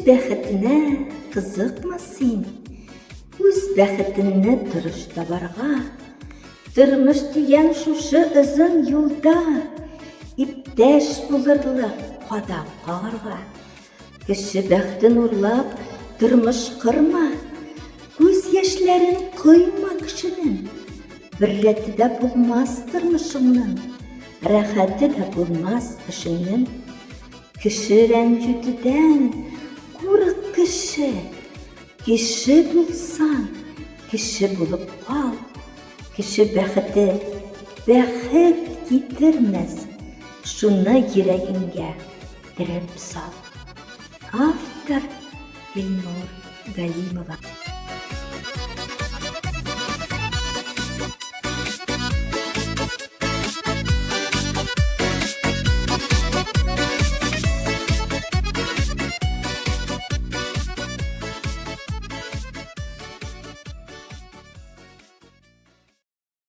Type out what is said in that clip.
бәхетенә қызықма син? Үз бәхетенне дұрыс табарға, тормыш дигән шушы озын юлда иптәш булырлык кадак кагарга. Кеше бәхтен урлап тормыш кырма, күз яшьләрен койма кешенең. Бер рәте дә булмас тормышыңның, рәхәте дә булмас эшеңнең. Кеше рәнҗүтүдән курык кеше. Кеше булсаң, кеше булып кал. Кеше бәхете бәхет китермәс, шуны йөрәгеңгә терәп сал. Автор Гөлнур Галимова.